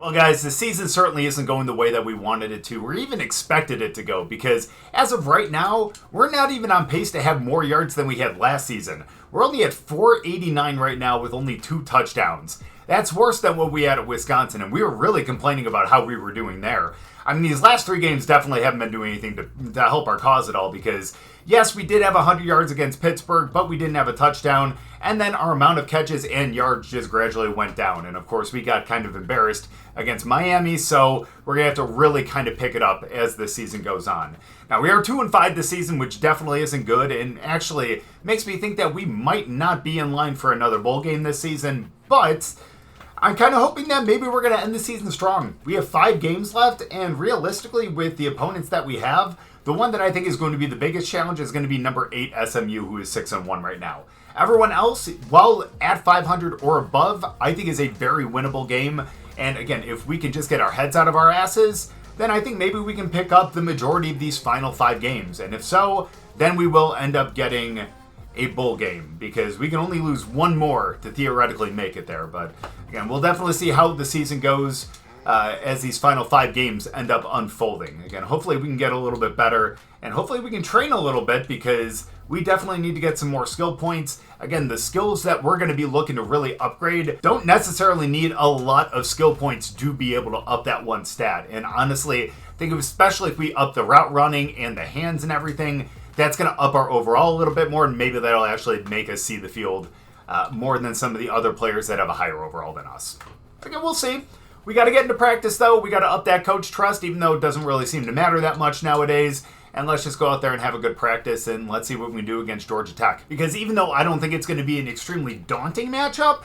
Well, guys, the season certainly isn't going the way that we wanted it to, or even expected it to go, because as of right now, we're not even on pace to have more yards than we had last season. We're only at 489 right now with only 2 touchdowns. That's worse than what we had at Wisconsin, and we were really complaining about how we were doing there. I mean, these last 3 games definitely haven't been doing anything to help our cause at all, because yes, we did have 100 yards against Pittsburgh, but we didn't have a touchdown, and then our amount of catches and yards just gradually went down. And of course, we got kind of embarrassed against Miami, so we're going to have to really kind of pick it up as the season goes on. Now, we are 2-5 this season, which definitely isn't good, and actually makes me think that we might not be in line for another bowl game this season, but I'm kind of hoping that maybe we're going to end the season strong. We have 5 games left, and realistically, with the opponents that we have, the one that I think is going to be the biggest challenge is going to be number 8 SMU, who is 6-1 right now. Everyone else, while at 500 or above, I think is a very winnable game. And again, if we can just get our heads out of our asses, then I think maybe we can pick up the majority of these final 5 games. And if so, then we will end up getting a bowl game, because we can only lose 1 more to theoretically make it there. But again, we'll definitely see how the season goes as these final 5 games end up unfolding. Again, hopefully we can get a little bit better, and hopefully we can train a little bit, because we definitely need to get some more skill points. Again, the skills that we're going to be looking to really upgrade don't necessarily need a lot of skill points to be able to up that one stat. And honestly, I think especially if we up the route running and the hands and everything, that's going to up our overall a little bit more, and maybe that'll actually make us see the field more than some of the other players that have a higher overall than us. Again, we'll see. We got to get into practice, though. We got to up that coach trust, even though it doesn't really seem to matter that much nowadays. And let's just go out there and have a good practice, and let's see what we can do against Georgia Tech. Because even though I don't think it's going to be an extremely daunting matchup,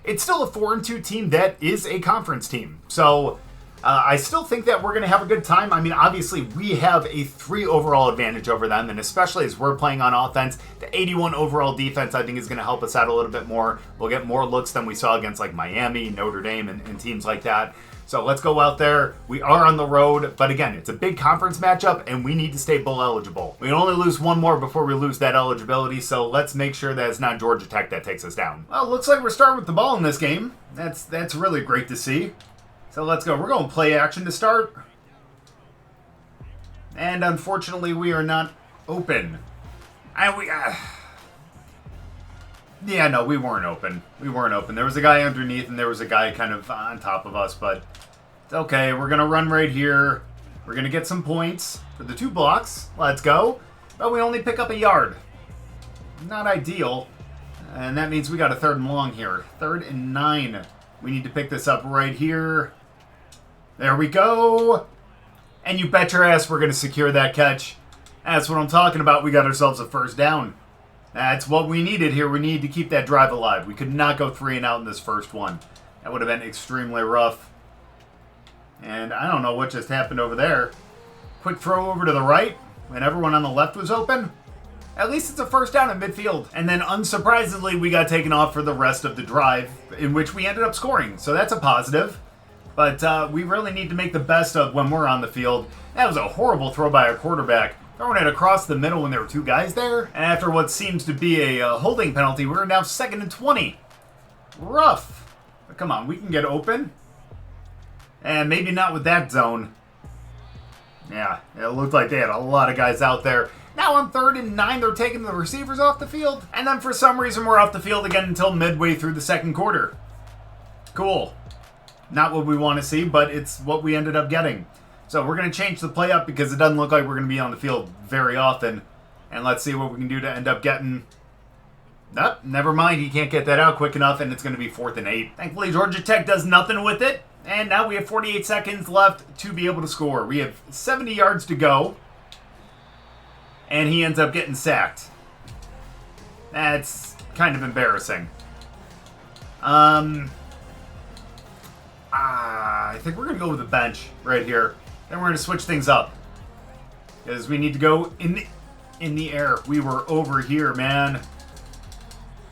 it's still a 4-2 team that is a conference team. So I still think that we're going to have a good time. I mean, obviously, we have a 3 overall advantage over them, and especially as we're playing on offense, the 81 overall defense, I think, is going to help us out a little bit more. We'll get more looks than we saw against, like, Miami, Notre Dame, and teams like that. So let's go out there. We are on the road, but again, it's a big conference matchup, and we need to stay bowl eligible. We can only lose 1 more before we lose that eligibility, so let's make sure that it's not Georgia Tech that takes us down. Well, it looks like we're starting with the ball in this game. That's really great to see. So let's go. We're going play action to start. And unfortunately, we are not open. And we... Yeah, no, we weren't open. We weren't open. There was a guy underneath, and there was a guy kind of on top of us, but it's okay. We're going to run right here. We're going to get some points for the 2 blocks. Let's go. But we only pick up a yard. Not ideal. And that means we got a 3rd and long here. 3rd and 9. We need to pick this up right here. There we go. And you bet your ass we're going to secure that catch. That's what I'm talking about. We got ourselves a 1st down. That's what we needed here. We needed to keep that drive alive. We could not go 3 and out in this first one. That would have been extremely rough. And I don't know what just happened over there. Quick throw over to the right when everyone on the left was open. At least it's a 1st down at midfield. And then unsurprisingly, we got taken off for the rest of the drive, in which we ended up scoring. So that's a positive. But we really need to make the best of when we're on the field. That was a horrible throw by our quarterback. Throwing it across the middle when there were 2 guys there. And after what seems to be a holding penalty, we're now 2nd and 20. Rough. But come on, we can get open. And maybe not with that zone. Yeah, it looked like they had a lot of guys out there. Now on 3rd and 9, they're taking the receivers off the field. And then for some reason, we're off the field again until midway through the 2nd quarter. Cool. Not what we want to see, but it's what we ended up getting. So we're going to change the play up because it doesn't look like we're going to be on the field very often. And let's see what we can do to end up getting... Nope, never mind. He can't get that out quick enough, and it's going to be 4th and 8. Thankfully, Georgia Tech does nothing with it. And now we have 48 seconds left to be able to score. We have 70 yards to go. And he ends up getting sacked. That's kind of embarrassing. I think we're going to go with the bench right here. Then we're going to switch things up. Because we need to go in the air. We were over here, man.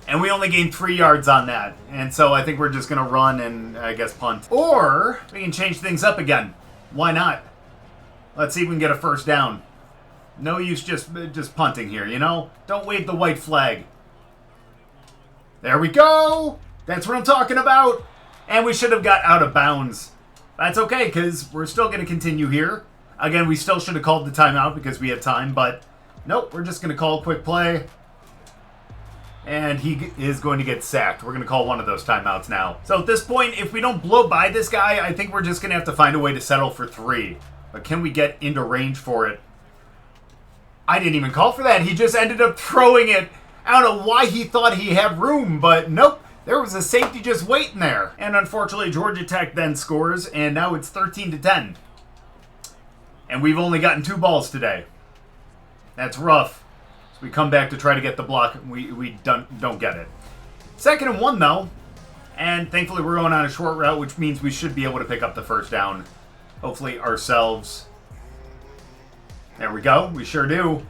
And we only gained 3 yards on that. And so I think we're just going to run and, I guess, punt. Or we can change things up again. Why not? Let's see if we can get a 1st down. No use just punting here, you know? Don't wave the white flag. There we go! That's what I'm talking about! And we should have got out of bounds. That's okay, because we're still going to continue here. Again, we still should have called the timeout because we had time, but nope, we're just going to call a quick play. And he is going to get sacked. We're going to call one of those timeouts now. So at this point, if we don't blow by this guy, I think we're just going to have to find a way to settle for 3. But can we get into range for it? I didn't even call for that. He just ended up throwing it. I don't know why he thought he had room, but nope. There was a safety just waiting there. And unfortunately, Georgia Tech then scores, and now it's 13-10. And we've only gotten 2 balls today. That's rough. So we come back to try to get the block. We don't get it. 2nd and 1, though. And thankfully, we're going on a short route, which means we should be able to pick up the first down. Hopefully ourselves. There we go. We sure do.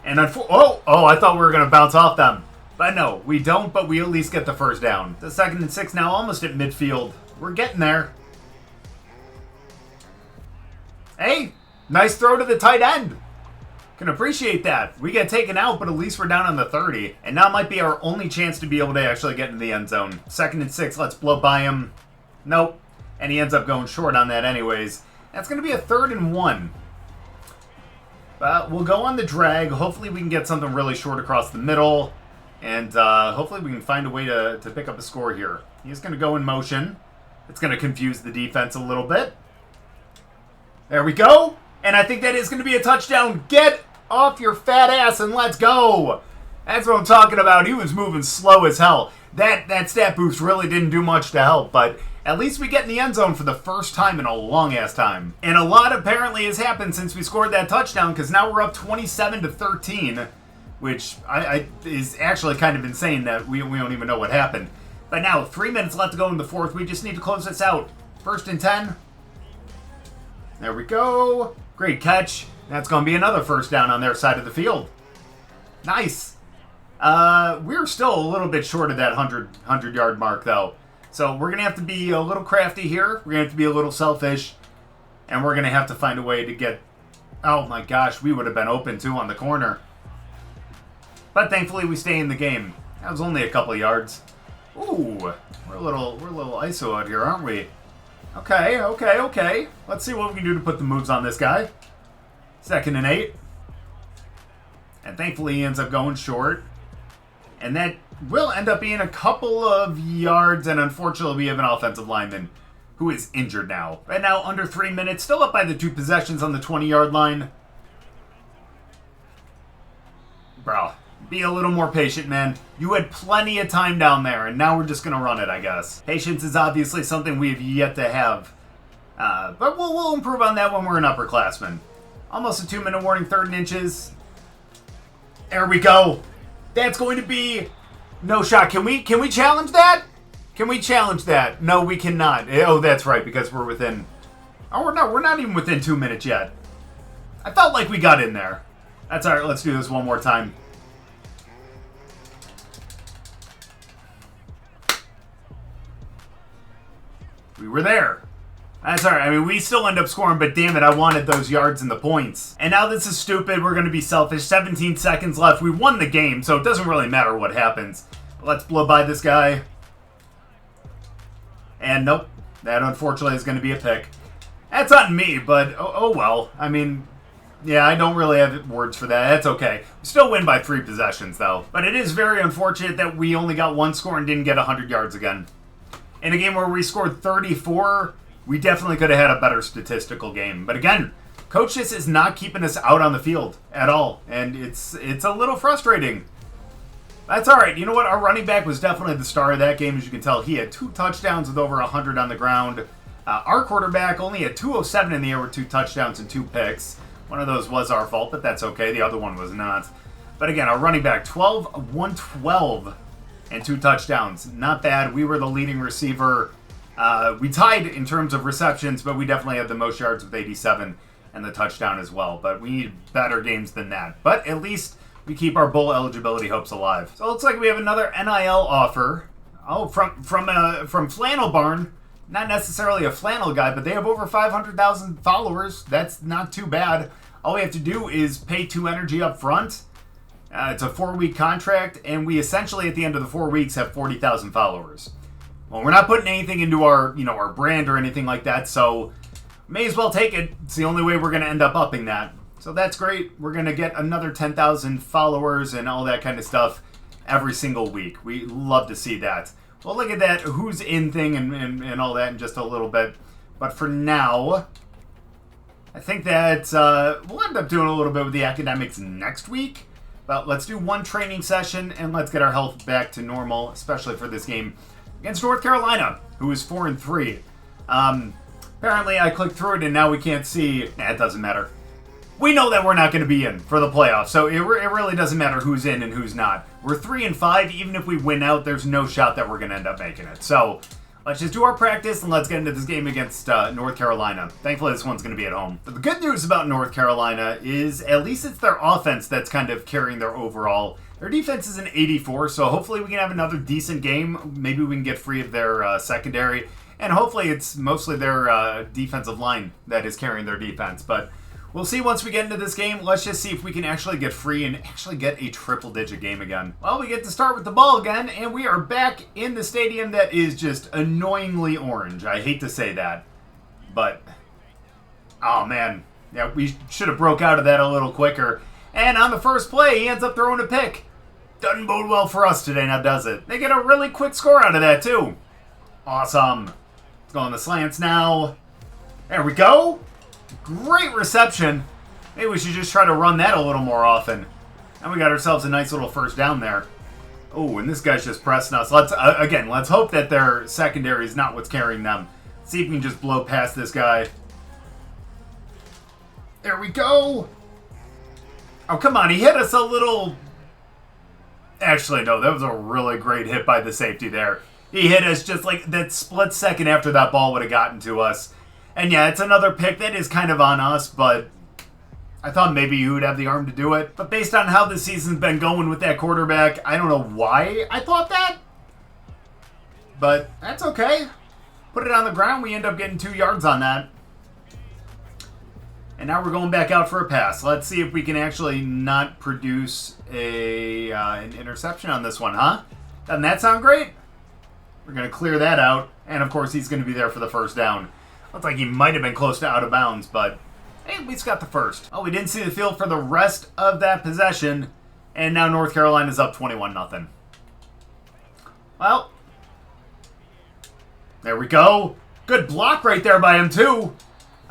And I thought we were going to bounce off them. But no, we don't, but we at least get the first down. The 2nd and 6 now, almost at midfield. We're getting there. Hey, nice throw to the tight end. Can appreciate that. We get taken out, but at least we're down on the 30. And now might be our only chance to be able to actually get into the end zone. 2nd and 6, let's blow by him. Nope. And he ends up going short on that anyways. That's going to be a 3rd and 1. But we'll go on the drag. Hopefully we can get something really short across the middle. And hopefully we can find a way to pick up a score here. He's going to go in motion. It's going to confuse the defense a little bit. There we go. And I think that is going to be a touchdown. Get off your fat ass and let's go. That's what I'm talking about. He was moving slow as hell. That stat boost really didn't do much to help, but at least we get in the end zone for the first time in a long-ass time. And a lot apparently has happened since we scored that touchdown, because now we're up 27-13, which is actually kind of insane that we don't even know what happened. But now, 3 minutes left to go in the 4th. We just need to close this out. 1st and 10. There we go. Great catch. That's going to be another first down on their side of the field. Nice. We're still a little bit short of that 100-yard mark, though. So we're going to have to be a little crafty here. We're going to have to be a little selfish. And we're going to have to find a way to get... Oh, my gosh. We would have been open, too, on the corner. But thankfully, we stay in the game. That was only a couple yards. Ooh. We're a little ISO out here, aren't we? Okay. Let's see what we can do to put the moves on this guy. 2nd and 8. And thankfully, he ends up going short. And that will end up being a couple of yards. And unfortunately, we have an offensive lineman who is injured now. And now under 3 minutes, still up by the 2 possessions on the 20-yard line. Bro, be a little more patient, man. You had plenty of time down there, and now we're just going to run it, I guess. Patience is obviously something we have yet to have. But we'll improve on that when we're an upperclassman. Almost a 2-minute warning, 3rd and inches. There we go. That's going to be no shot. Can we challenge that? Can we challenge that? No, we cannot. Oh, that's right, because we're within... Oh, we're not even within 2 minutes yet. I felt like we got in there. That's all right. Let's do this one more time. We were there. That's all right. I mean, we still end up scoring, but damn it, I wanted those yards and the points. And now this is stupid. We're going to be selfish. 17 seconds left. We won the game, so it doesn't really matter what happens. Let's blow by this guy. And nope. That, unfortunately, is going to be a pick. That's on me, but oh well. I mean, yeah, I don't really have words for that. That's okay. We still win by 3 possessions, though. But it is very unfortunate that we only got 1 score and didn't get 100 yards again. In a game where we scored 34... we definitely could have had a better statistical game. But again, Coach just is not keeping us out on the field at all. And it's a little frustrating. That's all right. You know what? Our running back was definitely the star of that game. As you can tell, he had 2 touchdowns with over 100 on the ground. Our quarterback only had 207 in the air with 2 touchdowns and 2 picks. One of those was our fault, but that's okay. The other one was not. But again, our running back, 112 and 2 touchdowns. Not bad. We were the leading receiver. We tied in terms of receptions, but we definitely had the most yards with 87 and the touchdown as well. But we need better games than that. But at least we keep our bowl eligibility hopes alive. So it looks like we have another NIL offer. Oh, from Flannel Barn. Not necessarily a flannel guy, but they have over 500,000 followers. That's not too bad. All we have to do is pay 2 energy up front. It's a 4-week contract, and we essentially, at the end of the 4 weeks, have 40,000 followers. Well, we're not putting anything into our, our brand or anything like that, so may as well take it. It's the only way we're going to end up upping that. So that's great. We're going to get another 10,000 followers and all that kind of stuff every single week. We love to see that. We'll look at that who's in thing and all that in just a little bit. But for now, I think that we'll end up doing a little bit with the academics next week. But let's do one training session and let's get our health back to normal, especially for this game against North Carolina, who is 4-3. Apparently I clicked through it and now we can't see. It doesn't matter. We know that we're not going to be in for the playoffs, so it really doesn't matter who's in and who's not. We're 3-5. Even if we win out, there's no shot that we're going to end up making it. So let's just do our practice and let's get into this game against North Carolina. Thankfully, this one's going to be at home. But the good news about North Carolina is at least it's their offense that's kind of carrying their overall. Their defense is an 84, so hopefully we can have another decent game. Maybe we can get free of their secondary. And hopefully it's mostly their defensive line that is carrying their defense. But we'll see once we get into this game. Let's just see if we can actually get free and actually get a triple-digit game again. Well, we get to start with the ball again, and we are back in the stadium that is just annoyingly orange. I hate to say that, but oh man, yeah, we should have broke out of that a little quicker. And on the first play, he ends up throwing a pick. Doesn't bode well for us today, now does it? They get a really quick score out of that too. Awesome. Let's go on the slants now. There we go. Great reception. Maybe we should just try to run that a little more often. And we got ourselves a nice little first down there. Oh, and this guy's just pressing us. Let's hope that their secondary is not what's carrying them. See if we can just blow past this guy. There we go. Oh, come on. He hit us a little. Actually, no, that was a really great hit by the safety there. He hit us just like that split second after that ball would have gotten to us. And yeah, it's another pick that is kind of on us, but I thought maybe you would have the arm to do it. But based on how the season's been going with that quarterback, I don't know why I thought that. But that's okay. Put it on the ground. We end up getting 2 yards on that. And now we're going back out for a pass. Let's see if we can actually not produce an interception on this one, huh? Doesn't that sound great? We're going to clear that out. And, of course, he's going to be there for the first down. Looks like he might have been close to out of bounds, but hey, we just got the first. Oh, we didn't see the field for the rest of that possession. And now North Carolina's up 21-0. Well, there we go. Good block right there by him, too.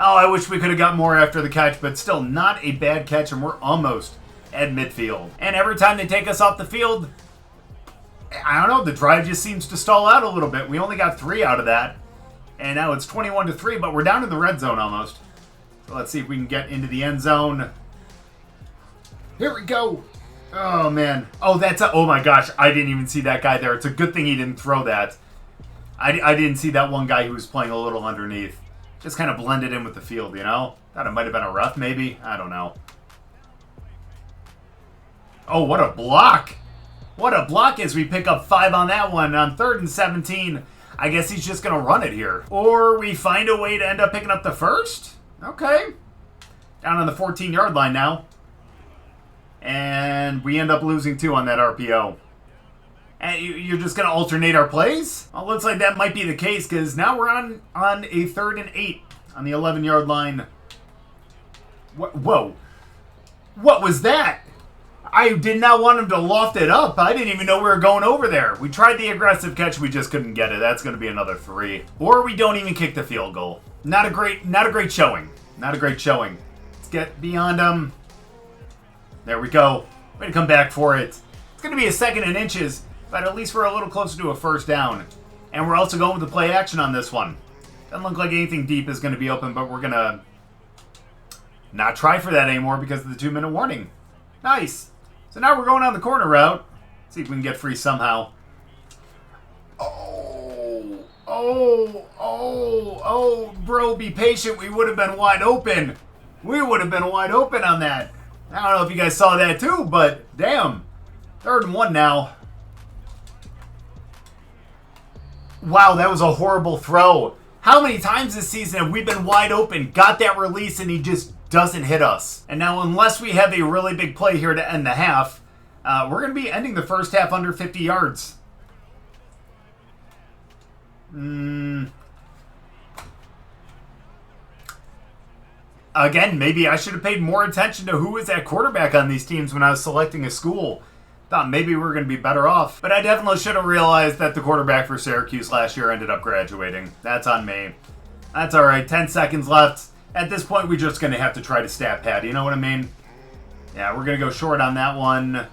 Oh, I wish we could have got more after the catch, but still not a bad catch, and we're almost at midfield. And every time they take us off the field, I don't know, the drive just seems to stall out a little bit. We only got 3 out of that. And now it's 21-3, but we're down in the red zone almost. So let's see if we can get into the end zone. Here we go. Oh, man. Oh, oh my gosh. I didn't even see that guy there. It's a good thing he didn't throw that. I didn't see that one guy who was playing a little underneath. Just kind of blended in with the field, you know? Thought it might have been a ref, maybe. I don't know. Oh, what a block. What a block as we pick up 5 on that one on 3rd and 17. I guess he's just going to run it here. Or we find a way to end up picking up the first. Okay. Down on the 14-yard line now. And we end up losing 2 on that RPO. And you're just going to alternate our plays? Well, looks like that might be the case because now we're on a 3rd and 8 on the 11-yard line. Whoa. What was that? I did not want him to loft it up. I didn't even know we were going over there. We tried the aggressive catch. We just couldn't get it. That's going to be another 3. Or we don't even kick the field goal. Not a great showing. Not a great showing. Let's get beyond him. There we go. Way to come back for it. It's going to be a 2nd and inches, but at least we're a little closer to a first down. And we're also going with the play action on this one. Doesn't look like anything deep is going to be open, but we're going to not try for that anymore because of the 2-minute warning. Nice. So now we're going on the corner route. See if we can get free somehow. Oh, bro, be patient. We would have been wide open. We would have been wide open on that. I don't know if you guys saw that too, but damn. 3rd and 1 now. Wow, that was a horrible throw. How many times this season have we been wide open, got that release, and he just doesn't hit us? And now, unless we have a really big play here to end the half, we're going to be ending the first half under 50 yards. Again, maybe I should have paid more attention to who was at quarterback on these teams when I was selecting a school. Thought maybe we were going to be better off. But I definitely should have realized that the quarterback for Syracuse last year ended up graduating. That's on me. That's all right. 10 seconds left. At this point, we're just going to have to try to stat pad. You know what I mean? Yeah, we're going to go short on that one.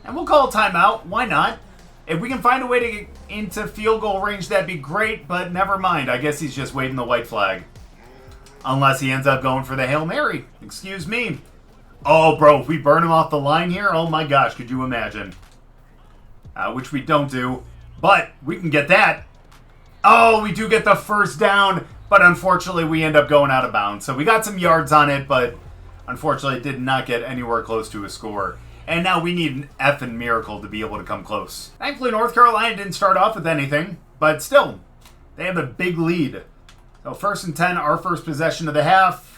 And we'll call a timeout. Why not? If we can find a way to get into field goal range, that'd be great. But never mind. I guess he's just waving the white flag. Unless he ends up going for the Hail Mary. Excuse me. Oh, bro, if we burn him off the line here, oh my gosh, could you imagine? Which we don't do. But we can get that. Oh, we do get the first down. But unfortunately, we end up going out of bounds. So we got some yards on it, but unfortunately did not get anywhere close to a score. And now we need an effing miracle to be able to come close. Thankfully, North Carolina didn't start off with anything. But still, they have a big lead. So 1st and 10, our first possession of the half.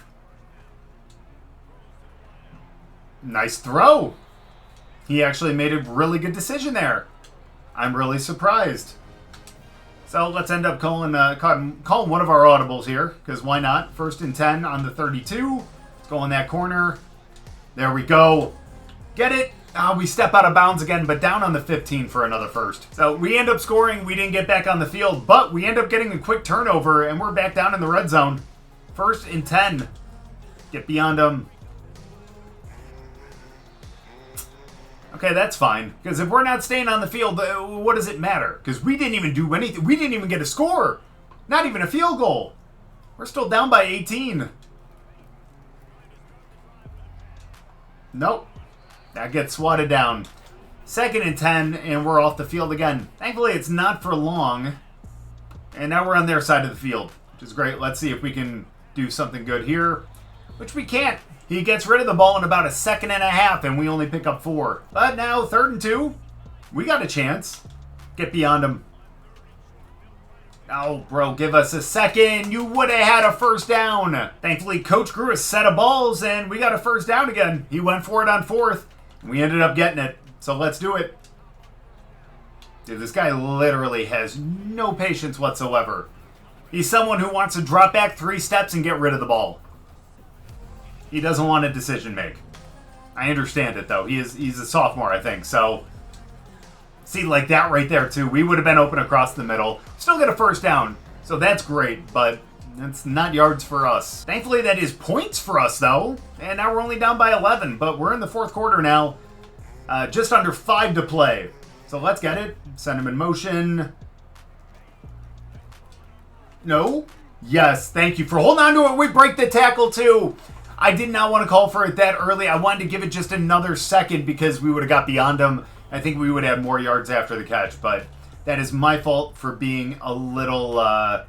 Nice throw. He actually made a really good decision there. I'm really surprised. So let's end up calling one of our audibles here, because why not? 1st and 10 on the 32. Let's go in that corner. There we go. Get it? We step out of bounds again, but down on the 15 for another first. So we end up scoring. We didn't get back on the field, but we end up getting a quick turnover, and we're back down in the red zone. 1st and 10. Get beyond them. Okay, that's fine. Because if we're not staying on the field, what does it matter? Because we didn't even do anything. We didn't even get a score. Not even a field goal. We're still down by 18. Nope. That gets swatted down. 2nd and 10, and we're off the field again. Thankfully, it's not for long. And now we're on their side of the field, which is great. Let's see if we can do something good here, which we can't. He gets rid of the ball in about a 1.5 seconds, and we only pick up 4. But now, 3rd and 2. We got a chance. Get beyond him. Oh, bro, give us a second. You would have had a first down. Thankfully, Coach grew a set of balls, and we got a first down again. He went for it on 4th, and we ended up getting it. So let's do it. Dude, this guy literally has no patience whatsoever. He's someone who wants to drop back 3 steps and get rid of the ball. He doesn't want a decision make. I understand it, though. He's a sophomore, I think, so... See, like that right there, too. We would have been open across the middle. Still get a first down, so that's great, but that's not yards for us. Thankfully, that is points for us, though. And now we're only down by 11, but we're in the 4th quarter now. Just under 5 to play. So let's get it. Send him in motion. No? Yes, thank you for holding on to it. We break the tackle, too. I did not want to call for it that early. I wanted to give it just another second because we would have got beyond him. I think we would have more yards after the catch, but that is my fault for being a little, a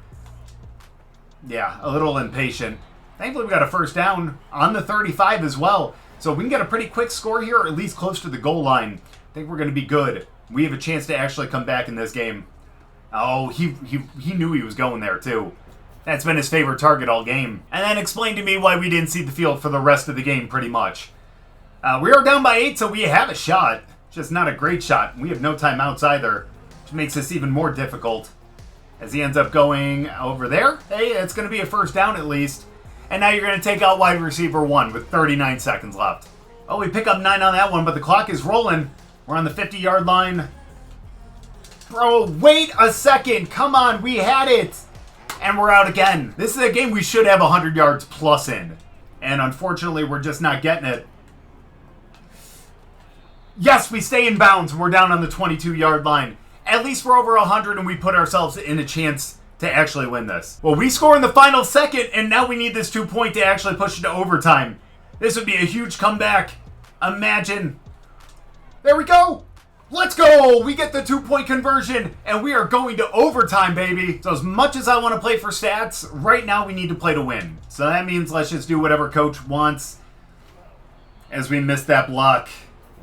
little impatient. Thankfully, we got a first down on the 35 as well, so we can get a pretty quick score here, or at least close to the goal line. I think we're going to be good. We have a chance to actually come back in this game. Oh, he knew he was going there, too. That's been his favorite target all game. And then explain to me why we didn't see the field for the rest of the game, pretty much. We are down by 8, so we have a shot. Just not a great shot. We have no timeouts either, which makes this even more difficult. As he ends up going over there. Hey, it's going to be a first down at least. And now you're going to take out wide receiver 1 with 39 seconds left. Oh, we pick up 9 on that one, but the clock is rolling. We're on the 50-yard line. Bro, wait a second. Come on, we had it. And we're out again. This is a game we should have 100 yards plus in. And unfortunately, we're just not getting it. Yes, we stay in bounds, and we're down on the 22-yard line. At least we're over 100, and we put ourselves in a chance to actually win this. Well, we score in the final second, and now we need this 2-point to actually push it to overtime. This would be a huge comeback. Imagine. There we go. Let's go! We get the 2-point conversion, and we are going to overtime, baby! So as much as I want to play for stats, right now we need to play to win. So that means let's just do whatever coach wants as we miss that block.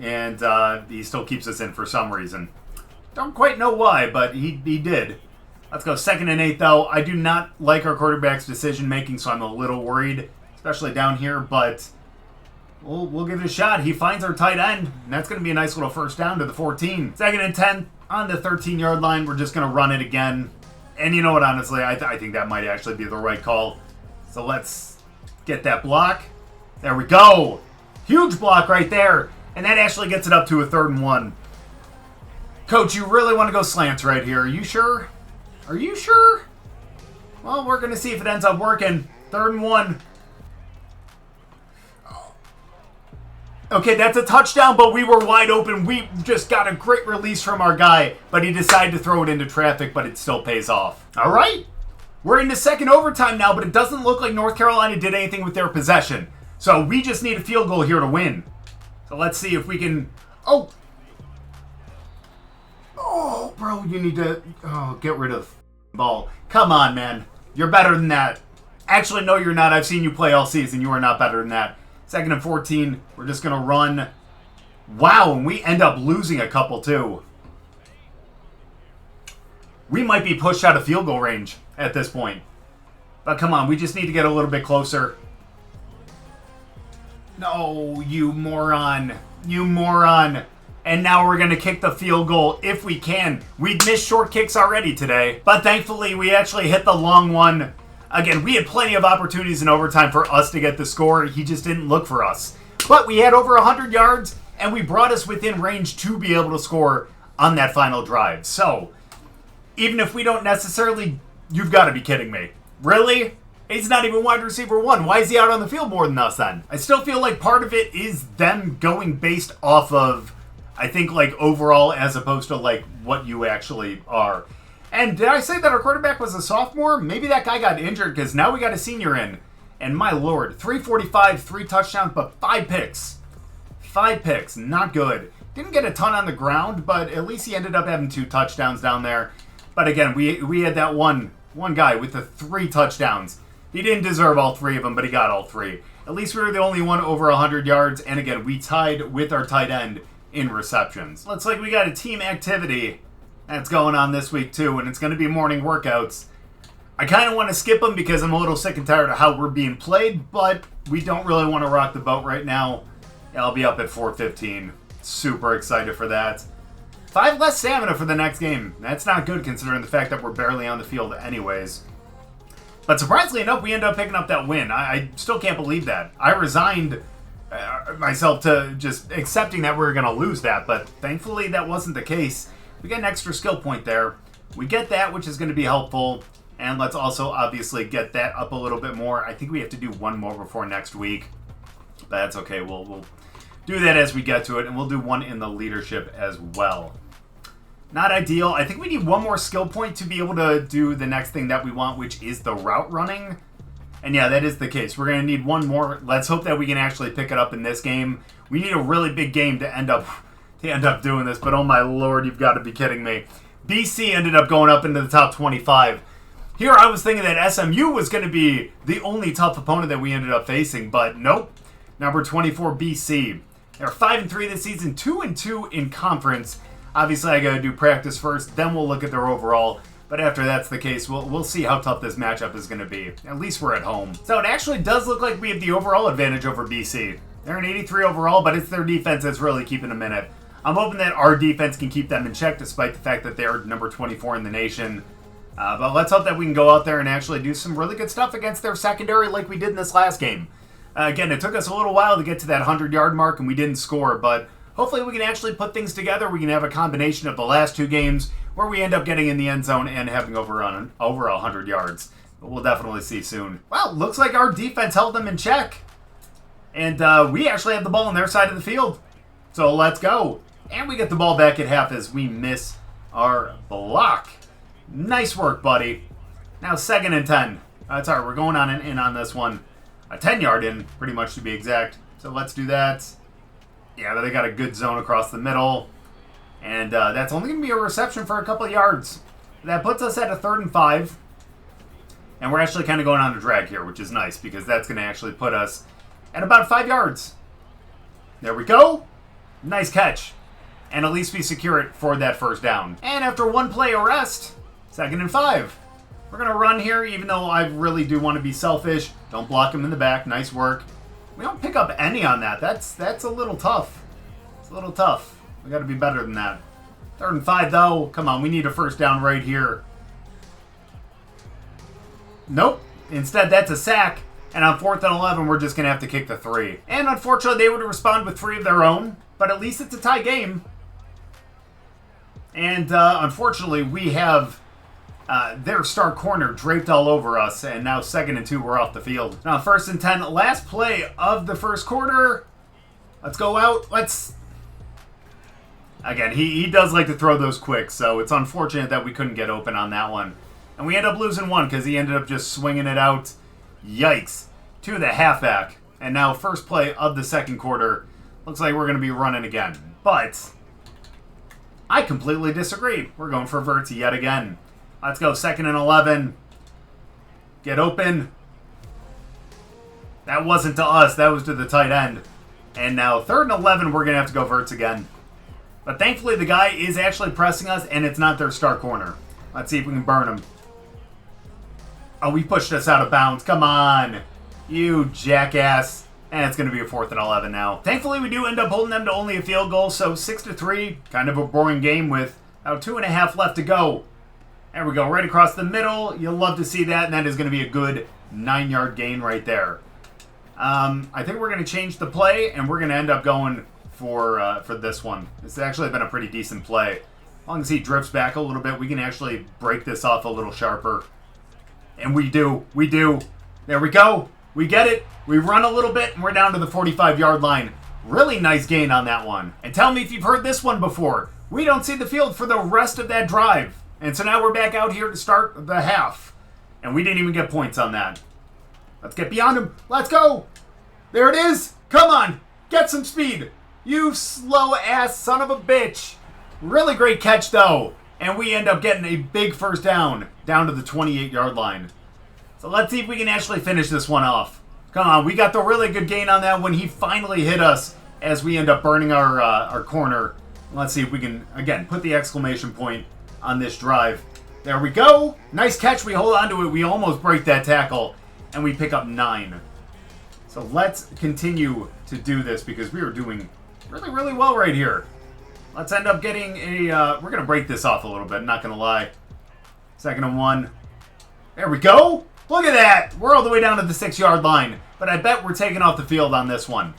And he still keeps us in for some reason. Don't quite know why, but he did. Let's go 2nd and 8, though. I do not like our quarterback's decision-making, so I'm a little worried, especially down here, but... We'll give it a shot. He finds our tight end, and that's going to be a nice little first down to the 14. 2nd and 10 on the 13-yard line. We're just going to run it again. And you know what, honestly, I think that might actually be the right call. So let's get that block. There we go. Huge block right there. And that actually gets it up to a 3rd and 1. Coach, you really want to go slants right here. Are you sure? Are you sure? Well, we're going to see if it ends up working. 3rd and 1. Okay, that's a touchdown, but we were wide open. We just got a great release from our guy, but he decided to throw it into traffic, but it still pays off. All right. We're into second overtime now, but it doesn't look like North Carolina did anything with their possession. So we just need a field goal here to win. So let's see if we can... Oh, bro, you need to get rid of the ball. Come on, man. You're better than that. Actually, no, you're not. I've seen you play all season. You are not better than that. 2nd and 14. We're just going to run. Wow, and we end up losing a couple, too. We might be pushed out of field goal range at this point. But come on, we just need to get a little bit closer. No, you moron. You moron. And now we're going to kick the field goal if we can. We'd missed short kicks already today. But thankfully, we actually hit the long one. Again, we had plenty of opportunities in overtime for us to get the score. He just didn't look for us. But we had over 100 yards, and we brought us within range to be able to score on that final drive. So, even if we don't necessarily... You've got to be kidding me. Really? He's not even wide receiver 1. Why is he out on the field more than us then? I still feel like part of it is them going based off of, I think, like, overall as opposed to, like, what you actually are. And did I say that our quarterback was a sophomore? Maybe that guy got injured because now we got a senior in. And my lord, 345, 3 touchdowns, but 5 picks. 5 picks, not good. Didn't get a ton on the ground, but at least he ended up having 2 touchdowns down there. But again, we had that one guy with the 3 touchdowns. He didn't deserve all 3 of them, but he got all 3. At least we were the only one over 100 yards. And again, we tied with our tight end in receptions. Looks like we got a team activity that's going on this week too, and it's going to be morning workouts. I kind of want to skip them because I'm a little sick and tired of how we're being played, but we don't really want to rock the boat right now. I'll be up at 4:15. Super excited for that. 5 less stamina for the next game. That's not good considering the fact that we're barely on the field anyways. But surprisingly enough, we ended up picking up that win. I still can't believe that. I resigned myself to just accepting that we were going to lose that, but thankfully that wasn't the case. We get an extra skill point there. We get that, which is going to be helpful. And let's also obviously get that up a little bit more. I think we have to do 1 more before next week. But that's okay. We'll do that as we get to it. And we'll do 1 in the leadership as well. Not ideal. I think we need 1 more skill point to be able to do the next thing that we want, which is the route running. And yeah, that is the case. We're going to need 1 more. Let's hope that we can actually pick it up in this game. We need a really big game to end up doing this, but oh my lord, you've got to be kidding me. BC ended up going up into the top 25. Here I was thinking that SMU was going to be the only tough opponent that we ended up facing, but nope. Number 24, BC. They're 5-3 this season, 2-2 in conference. Obviously, I got to do practice first, then we'll look at their overall. But after that's the case, we'll see how tough this matchup is going to be. At least we're at home. So it actually does look like we have the overall advantage over BC. They're an 83 overall, but it's their defense that's really keeping them in it. I'm hoping that our defense can keep them in check despite the fact that they're number 24 in the nation. But let's hope that we can go out there and actually do some really good stuff against their secondary like we did in this last game. Again, it took us a little while to get to that 100-yard mark and we didn't score, but hopefully we can actually put things together. We can have a combination of the last 2 games where we end up getting in the end zone and having over 100 yards. But we'll definitely see soon. Well, looks like our defense held them in check. And we actually have the ball on their side of the field. So let's go. And we get the ball back at half as we miss our block. Nice work, buddy. Now 2nd and 10. That's all right. We're going on in on this one. A 10-yard in, pretty much to be exact. So let's do that. Yeah, they got a good zone across the middle. And that's only going to be a reception for a couple of yards. That puts us at a 3rd and 5. And we're actually kind of going on a drag here, which is nice because that's going to actually put us at about 5 yards. There we go. Nice catch. And at least we secure it for that 1st down. And after 1 play arrest, 2nd and 5. We're going to run here, even though I really do want to be selfish. Don't block him in the back. Nice work. We don't pick up any on that. That's a little tough. It's a little tough. We got to be better than that. 3rd and 5, though. Come on, we need a 1st down right here. Nope. Instead, that's a sack. And on 4th and 11, we're just going to have to kick the 3. And unfortunately, they would respond with 3 of their own. But at least it's a tie game. And unfortunately, we have their star corner draped all over us. And now 2nd and 2, we're off the field. Now 1st and 10, last play of the first quarter. Let's go out. Again, he does like to throw those quick. So it's unfortunate that we couldn't get open on that one. And we end up losing one because he ended up just swinging it out. Yikes. To the halfback. And now first play of the second quarter. Looks like we're going to be running again. But I completely disagree. We're going for verts yet again. Let's go 2nd and 11. Get open. That wasn't to us. That was to the tight end. And now 3rd and 11, we're going to have to go verts again. But thankfully, the guy is actually pressing us, and it's not their star corner. Let's see if we can burn him. Oh, we pushed us out of bounds. Come on. You jackass. And it's going to be a 4th and 11 now. Thankfully, we do end up holding them to only a field goal. So 6-3. Kind of a boring game with about 2.5 left to go. There we go. Right across the middle. You'll love to see that. And that is going to be a good 9-yard gain right there. I think we're going to change the play. And we're going to end up going for this one. This has actually been a pretty decent play. As long as he drifts back a little bit, we can actually break this off a little sharper. And we do. We do. There we go. We get it. We run a little bit, and we're down to the 45-yard line. Really nice gain on that one. And tell me if you've heard this one before. We don't see the field for the rest of that drive. And so now we're back out here to start the half. And we didn't even get points on that. Let's get beyond him. Let's go. There it is. Come on. Get some speed. You slow-ass son of a bitch. Really great catch, though. And we end up getting a big first down to the 28-yard line. So let's see if we can actually finish this one off. Come on, we got the really good gain on that when he finally hit us as we end up burning our corner. Let's see if we can, again, put the exclamation point on this drive. There we go. Nice catch. We hold on to it. We almost break that tackle, and we pick up 9. So let's continue to do this because we are doing really, really well right here. Let's end up getting a... we're going to break this off a little bit, not going to lie. 2nd and 1. There we go. Look at that. We're all the way down to the 6-yard line. But I bet we're taking off the field on this one.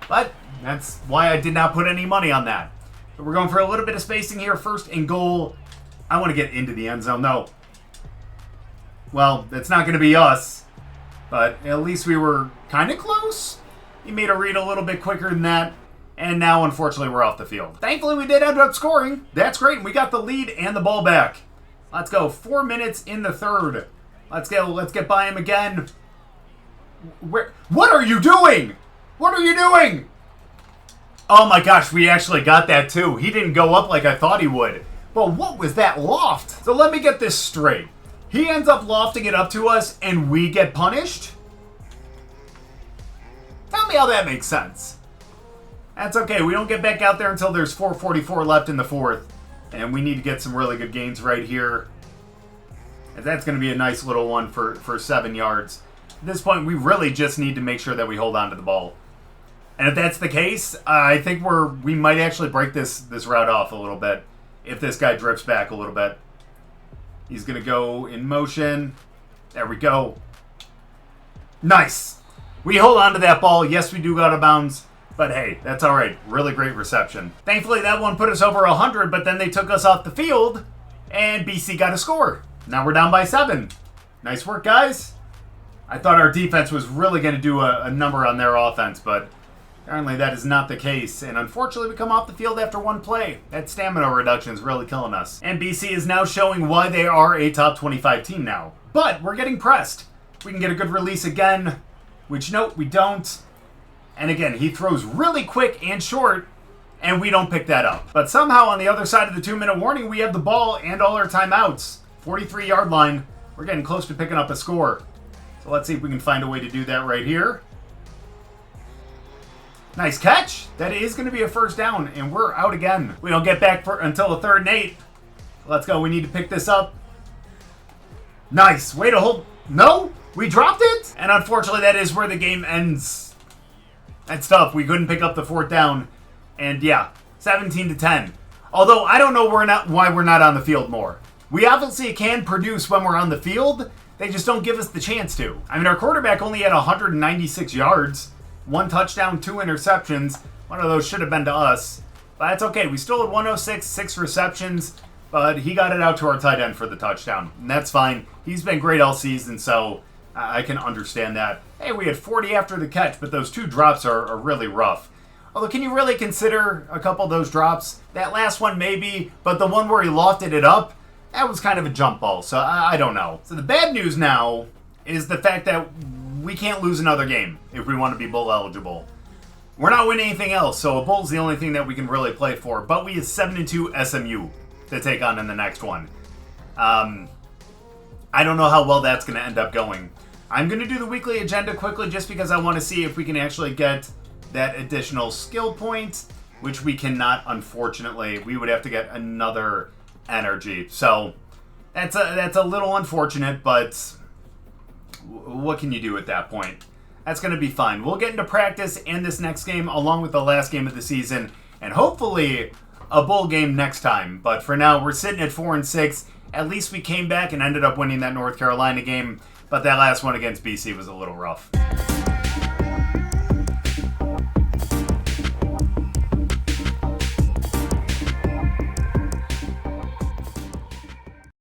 But that's why I did not put any money on that. So we're going for a little bit of spacing here. 1st and goal. I want to get into the end zone. No. Well, it's not going to be us. But at least we were kind of close. He made a read a little bit quicker than that. And now, unfortunately, we're off the field. Thankfully, we did end up scoring. That's great. We got the lead and the ball back. Let's go. 4 minutes in the 3rd. Let's get by him again. What are you doing? What are you doing? Oh my gosh, we actually got that too. He didn't go up like I thought he would. But what was that loft? So let me get this straight. He ends up lofting it up to us and we get punished? Tell me how that makes sense. That's okay. We don't get back out there until there's 4:44 left in the 4th. And we need to get some really good gains right here. And that's going to be a nice little one for 7 yards. At this point, we really just need to make sure that we hold on to the ball. And if that's the case, I think we might actually break this route off a little bit if this guy drifts back a little bit. He's going to go in motion. There we go. Nice. We hold on to that ball. Yes, we do go out of bounds. But hey, that's all right. Really great reception. Thankfully, that one put us over 100, but then they took us off the field, and BC got a score. Now we're down by 7. Nice work, guys. I thought our defense was really going to do a number on their offense, but apparently that is not the case. And unfortunately, we come off the field after one play. That stamina reduction is really killing us. And BC is now showing why they are a top 25 team now. But we're getting pressed. We can get a good release again, which, nope, we don't. And again, he throws really quick and short, and we don't pick that up. But somehow on the other side of the 2-minute warning, we have the ball and all our timeouts. 43-yard line. We're getting close to picking up a score. So let's see if we can find a way to do that right here. Nice catch. That is going to be a first down, and we're out again. We don't get back until the 3rd and 8. Let's go. We need to pick this up. Nice. Way to hold. No, we dropped it. And unfortunately, that is where the game ends. That's tough. We couldn't pick up the 4th down. And yeah, 17-10. Although I don't know why we're not on the field more. We obviously can produce when we're on the field. They just don't give us the chance to. I mean, our quarterback only had 196 yards, 1 touchdown, 2 interceptions. One of those should have been to us. But that's okay. We still had 106, 6 receptions, but he got it out to our tight end for the touchdown. And that's fine. He's been great all season, so I can understand that. Hey, we had 40 after the catch, but those 2 drops are really rough. Although, can you really consider a couple of those drops? That last one maybe, but the one where he lofted it up, that was kind of a jump ball, so I don't know. So the bad news now is the fact that we can't lose another game if we want to be bowl eligible. We're not winning anything else, so a bowl's the only thing that we can really play for. But we have 7-2 SMU to take on in the next one. I don't know how well that's going to end up going. I'm going to do the weekly agenda quickly just because I want to see if we can actually get that additional skill point, which we cannot, unfortunately. We would have to get another energy. So that's a little unfortunate, but what can you do at that point? That's going to be fine. We'll get into practice and this next game along with the last game of the season, and hopefully a bowl game next time. But for now, we're sitting at 4-6. At least we came back and ended up winning that North Carolina game, but that last one against BC was a little rough.